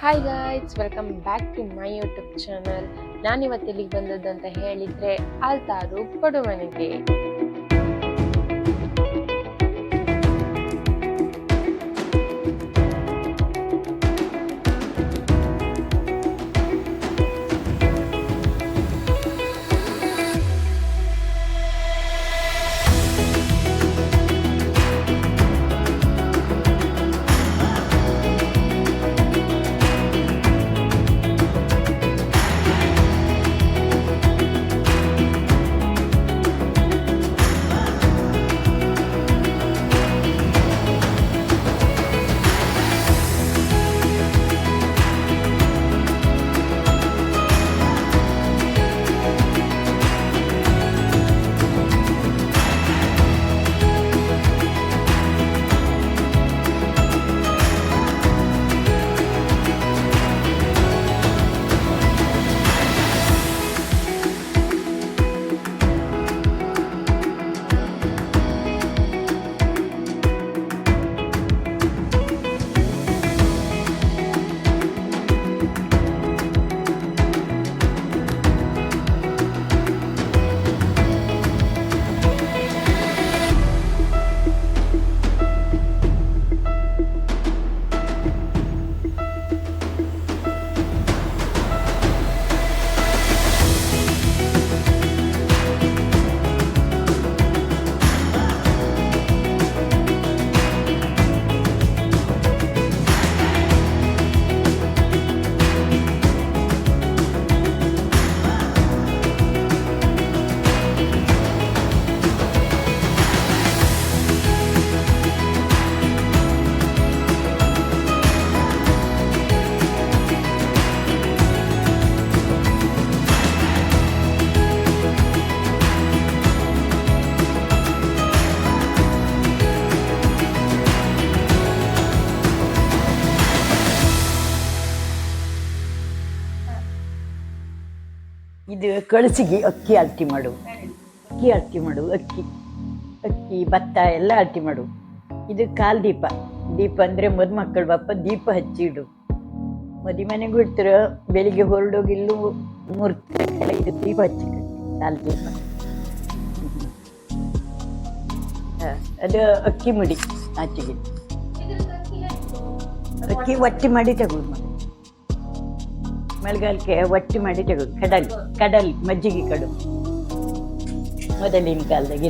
Hi guys, welcome back to my YouTube channel. ನಾನಿವತ್ತು ಇಲ್ಲಿಗೆ ಬಂದದ್ದು ಅಂತ ಹೇಳಿದರೆ ಆಲ್ತಾರು ಪಡುಮನೆಗೆ. ಇದು ಕಳಸಿಗೆ ಅಕ್ಕಿ ಅಳತಿ ಮಾಡು, ಅಕ್ಕಿ ಭತ್ತ ಎಲ್ಲ ಅಳತಿ ಮಾಡು. ಇದು ಕಾಲ್ ದೀಪ ಅಂದರೆ ಮದುಮಕ್ಕಳು ಬಾಪ ದೀಪ ಹಚ್ಚಿಡು. ಮದಿ ಮನೆಗೂ ಇಡ್ತಾರ, ಬೆಳಿಗ್ಗೆ ಹೊರಡೋಗಿಲ್ಲೂ ಮೂರ್ತಿ ಇದು ದೀಪ ಹಚ್ಚಿ ಕಾಲ್ ದೀಪ. ಅದು ಅಕ್ಕಿ ಮುಡಿ ಆಚೆಗೆ ಅಕ್ಕಿ ಒಟ್ಟಿ ಮಾಡಿ ತಗೊಳ್ಳು. ಮಳೆಗಾಲಕ್ಕೆ ಒಟ್ಟಿ ಮಾಡಿ ತಗೊಳ್ಳು. ಕಡಲ್ ಮಜ್ಜಿಗೆ ಕಡು ಮೊದಲಿನ ಕಾಲದಾಗ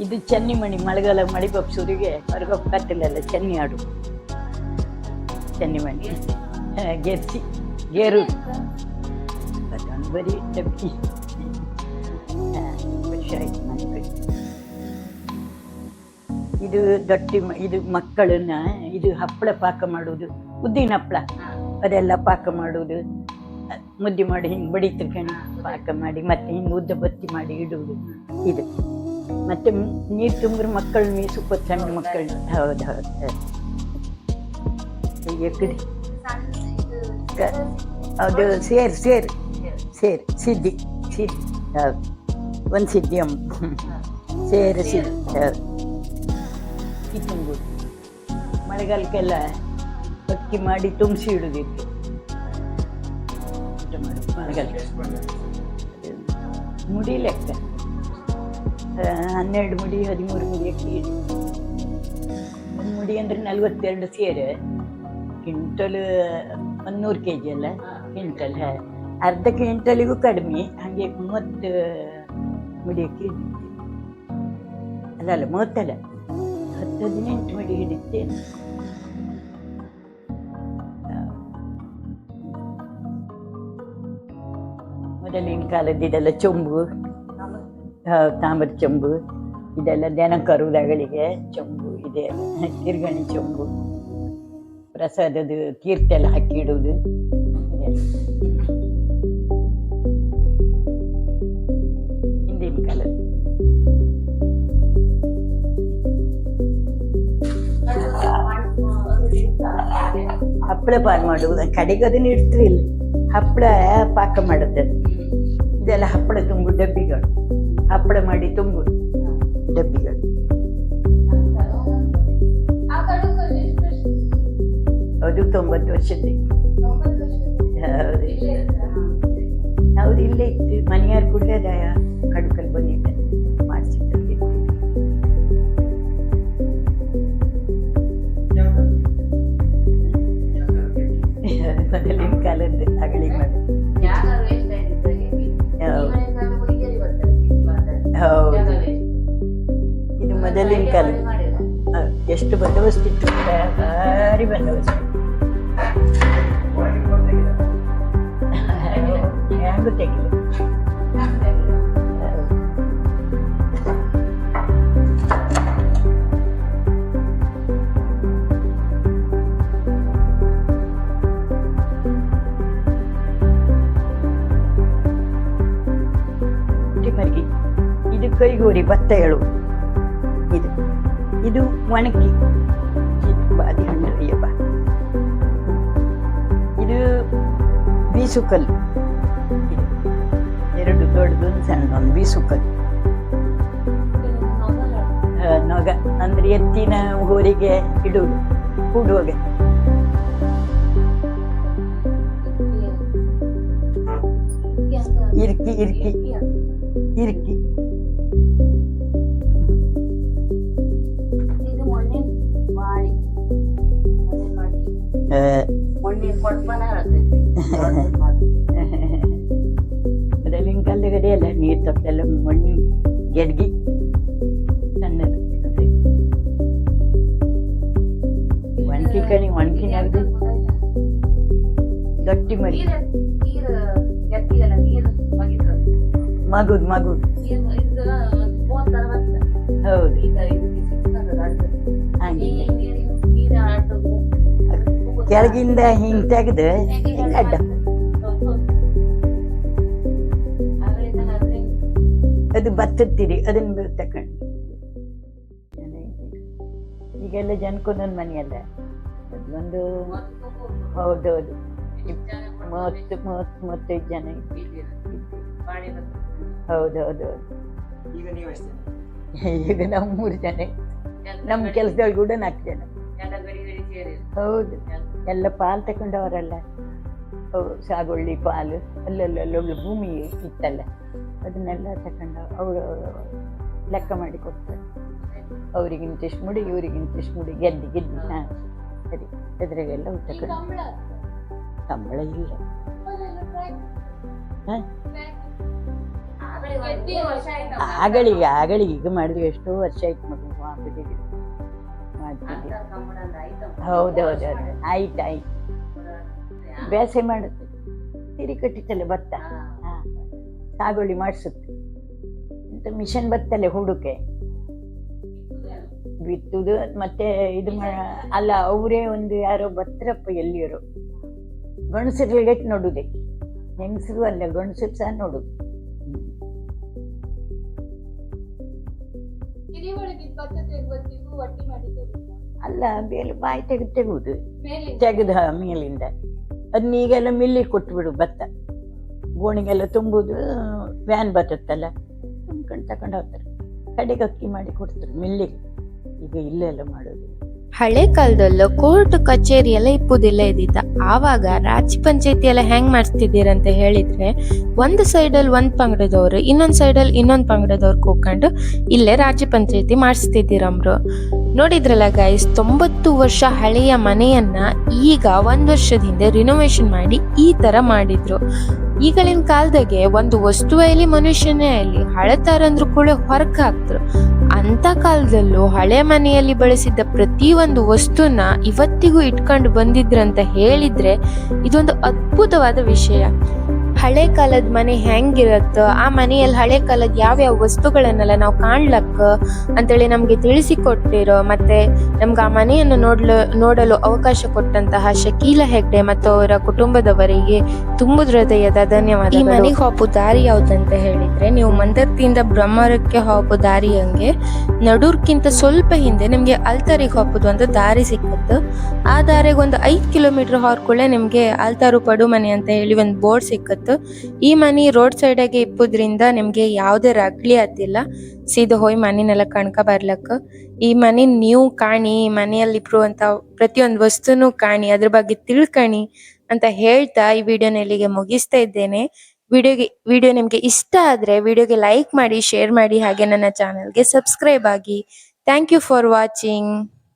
ಇದು ಚೆನ್ನಿ ಮಣಿ. ಮಳೆಗಾಲ ಮಳಿ ಬಪ್ಸೂರಿಗೆ ಹೊರಗೊಪ್ಪ ಕತ್ತಲೆಲ್ಲ ಚೆನ್ನಿ ಆಡು. ಚೆನ್ನಿ ಮಣಿ ಗೆರ್ಸಿ ಗೇರು ಅದೊಂದು ಬರೀ ಡಬ್ಬಿ ವರ್ಷ ಆಯ್ತು ಮನೆ ಕಡೆ. ಇದು ದೊಟ್ಟಿ ಇದು ಮಕ್ಕಳನ್ನ ಇದು ಹಪ್ಪಳ ಪಾಕ ಮಾಡುವುದು, ಉದ್ದಿನ ಹಪ್ಪಳ ಅದೆಲ್ಲ ಪಾಕ ಮಾಡುವುದು. ಮುದ್ದೆ ಮಾಡಿ ಹಿಂಗೆ ಬಡಿತಕೊಂಡು ಪಾಕ ಮಾಡಿ ಮತ್ತೆ ಹಿಂಗೆ ಉದ್ದ ಬತ್ತಿ ಮಾಡಿ ಇಡುವುದು. ಇದು ಮತ್ತೆ ನೀರು ತುಂಬ್ರ ಮಕ್ಕಳು ಮೀಸು ಸಣ್ಣ ಮಕ್ಕಳು. ಹೌದು ಎಕಡಿ ಅದು ಸೇರ್ ಸಿದ್ದಿ ಹೌದು. ಒಂದು ಸಿದ್ದಿ ಸೇರು ಸಿದ್ದಿ ಹೌದು. ಈ ತುಂಬೋದು ಮಳೆಗಾಲಕ್ಕೆಲ್ಲ ಅಕ್ಕಿ ಮಾಡಿ ತುಂಬಿಸಿ ಇಡುವುದಿತ್ತು. ಮುಡಿ ಲೆಕ್ಕ 12 ಮುಡಿ 13 ಮುಡಿ ಅಕ್ಕಿ ಇಡಿ. ಒಂದು ಮುಡಿ ಅಂದರೆ 42 ಸೇರು. ಕ್ವಿಂಟಲ್ 100 kg ಅಲ್ಲ ಕ್ವಿಂಟಲ್. ಅರ್ಧ ಕ್ವಿಂಟಲಿಗೂ ಕಡಿಮೆ. ಹಾಗೆ 30 ಮುಡಿ ಅಕ್ಕಿ ಹಿಡಿಯುತ್ತೆ. ಅಲ್ಲ 30 18 ಮುಡಿ ಹಿಡಿಯುತ್ತೇನೆ. ಮೊದಲಿನ ಕಾಲದ್ದು ಇದೆಲ್ಲ ಚೊಂಬು, ತಾಮ್ರದ ಚೊಂಬು, ಇದೆಲ್ಲ ದನ ಕರುದಗಳಿಗೆ ಚೊಂಬು ಇದೆ. ತಿರ್ಗಣಿ ಚೊಂಬು, ಪ್ರಸಾದದ ತೀರ್ಥೆಲ್ಲ ಹಾಕಿಡುವುದು. ಹಿಂದಿನ ಕಾಲದ್ದು ಹಪ್ಪಳ ಪಾಲ್ ಮಾಡುವುದು. ಕಡೆಗೆ ಅದನ್ನ ಇಡ್ತೀವಿ ಇಲ್ಲಿ ಹಪ್ಪಳ ಪಾಕ ಮಾಡುತ್ತೆ. ಇದೆಲ್ಲ ಹಪ್ಪಳ ತುಂಬು ಡಬ್ಬಿಗಳು, ಹಪ್ಪಳ ಮಾಡಿ ತುಂಬು ಡಬ್ಬಿಗಳು. ಅದು 90 ವರ್ಷದ್ದು. ಹೌದು ಇಲ್ಲೇ ಇತ್ತು. ಮನೆಯಾರು ಕೂಡ ಕಡುಕಲ್ಲಿ ಬಂದಿದ್ದೆ ಮಾಡಿಸಿದ್ದೆ. ಮೊದಲಿನ ಕಾಲದ್ದು ಅಗಳಿ ಮಾಡಿ. ಹೌದು ಇದು ಮೊದಲಿನ ಕಾಲ. ಎಷ್ಟು ಬಂದೋಬಸ್ತ್ ಇತ್ತು, ಭಾರಿ ಬಂದೋಬಸ್ತ್. ಹ್ಯಾಂಗೂ ತೆಗಿಲ್ಲ. ಮರ್ಗಿ ಇದು ಕೈಗೋರಿ ಭತ್ತ ಹೇಳು. ಇದು ಒಣಗಿ ಬಾದಿ ಹಣ್ಣು ಅಯ್ಯಪ್ಪ. ಇದು ಬೀಸುಕಲ್ಲು. ಎರಡು ದೊಡ್ಡದೊಂದು ಸಣ್ಣದೊಂದು ಬೀಸುಕಲ್ಲು. ನೊಗ ಅಂದ್ರೆ ಎತ್ತಿನ ಗೋರಿಗೆ ಇಡುವುದು ಕೂಡುವಾಗ. ಇರ್ಕಿ ಇರ್ಕಿ ಇರ್ಕಿ. ಮೊದಲಿನ ಕಾಲದ ಗಡಿಯಲ್ಲ ನೀರು ತಪ್ಪೆಲ್ಲ ಮಣ್ಣಿ ಗೆಡ್ಗಿ ಸಣ್ಣದು. ಒಣಕಿ ಕಣಿ ಒಣಕಿನಾಗ ಗಟ್ಟಿ ಮರಿ ಮಗುದ್ ಮಗುದ್. ಹೌದು ಕೆಳಗಿಂದ ಹಿಂಗ್ ತೆಗೆದು ಅಡ್ಡ ಅದು ಬತ್ತತ್ತೀರಿ ಅದನ್ನ ತಕೊಂಡು. ಈಗೆಲ್ಲ ಜನಕ್ಕೊಂದೊಂದು ಮನೆಯಲ್ಲ ಒಂದು. ಹೌದೌದು 30-35 ಜನ. ಹೌದೌದು. ಈಗ ನಾವು 3 ಜನ. ನಮ್ಮ ಕೆಲಸದವ್ರು ಕೂಡ 4 ಜನ. ಹೌದು ಎಲ್ಲ ಪಾಲು ತಗೊಂಡವರಲ್ಲ. ಸಾಗುವಳ್ಳಿ ಪಾಲು ಅಲ್ಲೊಳ್ಳೆ ಭೂಮಿ ಇತ್ತಲ್ಲ ಅದನ್ನೆಲ್ಲ ತಗೊಂಡು ಅವರು ಲೆಕ್ಕ ಮಾಡಿ ಕೊಡ್ತಾರೆ. ಅವ್ರಿಗಿಂತಿಷ್ಟು ಮುಡಿ ಇವ್ರಿಗಿಂತಿಷ್ಟು ಮುಡಿ ಗೆದ್ದಿ ಹಾಂ ಸರಿ. ಎದುರಿಗೆಲ್ಲ ತಗೊಂಡು ಸಂಬಳ ಇಲ್ಲ. ಹಾಂ ಆಗಳಿಗೆ ಈಗ ಮಾಡಿದ್ವಿ. ಎಷ್ಟೋ ವರ್ಷ ಆಯ್ತು ಮಗು ಮಾಡ್ತಿದ್ದೀವಿ. ಹೌದೌದು ಆಯ್ತು. ಬೇಸೆ ಮಾಡುತ್ತೆ. ತಿರಿ ಕಟ್ಟಿತ್ತಲ್ಲ ಭತ್ತ. ಹಾಂ ಸಾಗುವಳಿ ಮಾಡಿಸುತ್ತೆ ಅಂತ ಮಿಷನ್ ಬತ್ತಲ್ಲ ಹುಡುಕೆ ಬಿತ್ತುದು. ಮತ್ತೆ ಇದು ಅಲ್ಲ ಅವರೇ ಒಂದು ಯಾರೋ ಬತ್ತರಪ್ಪ ಎಲ್ಲಿಯರು ಗಣಸರಿಗೆ ನೋಡುದೆ. ಹೆಂಗಸರು ಅಲ್ಲ ಗಣಸರು ಸಹ ನೋಡುದು. ಅಲ್ಲ ಬೇಲೆ ಬಾಯಿ ತೆಗೆದು ಮೇಲಿಂದ ಅದನ್ನ ಈಗೆಲ್ಲ ಮಿಲ್ಲಿಗೆ ಕೊಟ್ಬಿಡು. ಭತ್ತ ಗೋಣಿಗೆಲ್ಲ ತುಂಬುದು. ವ್ಯಾನ್ ಬರ್ತತ್ತಲ್ಲ ತುಂಬ್ಕೊಂಡು ತಗೊಂಡು ಹೋಗ್ತಾರೆ. ಕಡೆಗೆ ಅಕ್ಕಿ ಮಾಡಿ ಕೊಡ್ತಾರೆ ಮಿಲ್ಲಿಗೆ. ಈಗ ಇಲ್ಲೆಲ್ಲ ಮಾಡೋದು. ಹಳೆ ಕಾಲದಲ್ಲೂ ಕೋರ್ಟ್ ಕಚೇರಿ ಎಲ್ಲ ಇಪ್ಪುದಿಲ್ಲ ಇದ್ದಿತ್ತ. ಆವಾಗ ರಾಜ್ಯ ಪಂಚಾಯತಿ ಎಲ್ಲ ಹೆಂಗ್ ಮಾಡಿಸ್ತಿದ್ದೀರಂತ ಹೇಳಿದ್ರೆ, ಒಂದು ಸೈಡಲ್ಲಿ ಒಂದ್ ಪಂಗಡದವ್ರು ಇನ್ನೊಂದ್ ಸೈಡಲ್ಲಿ ಇನ್ನೊಂದ್ ಪಂಗಡದವ್ರು ಕೂತ್ಕೊಂಡು ಇಲ್ಲೇ ರಾಜ್ಯ ಪಂಚಾಯತಿ ಮಾಡಿಸ್ತಿದ್ದೀರಮ್ರು. ನೋಡಿದ್ರಲ್ಲ ಗೈಸ್, 90 ವರ್ಷ ಹಳೆಯ ಮನೆಯನ್ನ ಈಗ 1 ವರ್ಷದ ಹಿಂದೆ ರಿನೋವೇಷನ್ ಮಾಡಿ ಈ ತರ ಮಾಡಿದ್ರು. ಈಗಳಿನ ಕಾಲದಾಗೆ ಒಂದು ವಸ್ತುವಲ್ಲಿ ಮನುಷ್ಯನೇ ಅಲ್ಲಿ ಹಳತಾರಂದ್ರೂ ಕೂಡ ಹೊರಗೆ ಹಾಕ್ತರು. ಅಂತ ಕಾಲದಲ್ಲೂ ಹಳೆ ಮನೆಯಲ್ಲಿ ಬಳಸಿದ್ದ ಪ್ರತಿಯೊಂದು ವಸ್ತುನ ಇವತ್ತಿಗೂ ಇಟ್ಕೊಂಡು ಬಂದಿದ್ರಂತ ಹೇಳಿದ್ರೆ ಇದೊಂದು ಅದ್ಭುತವಾದ ವಿಷಯ. ಹಳೆ ಕಾಲದ ಮನೆ ಹೆಂಗಿರತ್ತ, ಆ ಮನೆಯಲ್ಲಿ ಹಳೆ ಕಾಲದ ಯಾವ್ಯಾವ ವಸ್ತುಗಳನ್ನೆಲ್ಲ ನಾವು ಕಾಣ್ಲಕ್ಕ ಅಂತೇಳಿ ನಮ್ಗೆ ತಿಳಿಸಿಕೊಟ್ಟಿರೋ ಮತ್ತೆ ನಮ್ಗೆ ಆ ಮನೆಯನ್ನು ನೋಡಲು ಅವಕಾಶ ಕೊಟ್ಟಂತಹ ಶಕೀಲ ಹೆಗ್ಡೆ ಮತ್ತು ಅವರ ಕುಟುಂಬದವರಿಗೆ ತುಂಬುದ ಹೃದಯದ ಧನ್ಯವಾದ. ಈ ಮನೆಗೆ ಹೋಗೋ ದಾರಿ ಯಾವ್ದಂತ ಹೇಳಿದ್ರೆ, ನೀವು ಮಂದರ್ತಿಯಿಂದ ಬ್ರಹ್ಮರಕ್ಕೆ ಹೋಗೋ ದಾರಿ ಹಂಗೆ ನಡೂರ್ಕಿಂತ ಸ್ವಲ್ಪ ಹಿಂದೆ ನಿಮ್ಗೆ ಅಲ್ತಾರಿಗೆ ಹೋಗೋದು ಅಂತ ದಾರಿ ಸಿಕ್ಕತ್ತು. ಆ ದಾರಿಗೆ ಒಂದು 5 ಕಿಲೋಮೀಟರ್ ಹೊರಕುಳೆ ನಿಮ್ಗೆ ಅಲ್ತಾರು ಪಡು ಮನೆ ಅಂತ ಹೇಳಿ ಒಂದು ಬೋರ್ಡ್ ಸಿಕ್ಕತ್ತು. ಆತು. ಈ ಮನಿ ರೋಡ್ ಸೈಡಾಗೆ ಇಪ್ಪುದ್ರಿಂದ ನಿಮ್ಗೆ ಯಾವುದೇ ರಗ್ಳಿ ಆತಿಲ್ಲ, ಸೀದಾ ಹೋಗಿ ಮನಿನೆಲ್ಲ ಕಣ್ಕ ಬರ್ಲಕ್ಕ. ಈ ಮನಿ ನೀವು ಕಾಣಿ, ಈ ಮನೆಯಲ್ಲಿ ಇರುವಂತ ಪ್ರತಿಯೊಂದು ವಸ್ತುನು ಕಾಣಿ, ಅದ್ರ ಬಗ್ಗೆ ತಿಳ್ಕಣಿ ಅಂತ ಹೇಳ್ತಾ ಈ ವಿಡಿಯೋನ ಇಲ್ಲಿಗೆ ಮುಗಿಸ್ತಾ ಇದ್ದೇನೆ. ವಿಡಿಯೋ ನಿಮ್ಗೆ ಇಷ್ಟ ಆದ್ರೆ ವಿಡಿಯೋಗೆ ಲೈಕ್ ಮಾಡಿ, ಶೇರ್ ಮಾಡಿ, ಹಾಗೆ ನನ್ನ ಚಾನಲ್ಗೆ ಸಬ್ಸ್ಕ್ರೈಬ್ ಆಗಿ. Thank you for watching.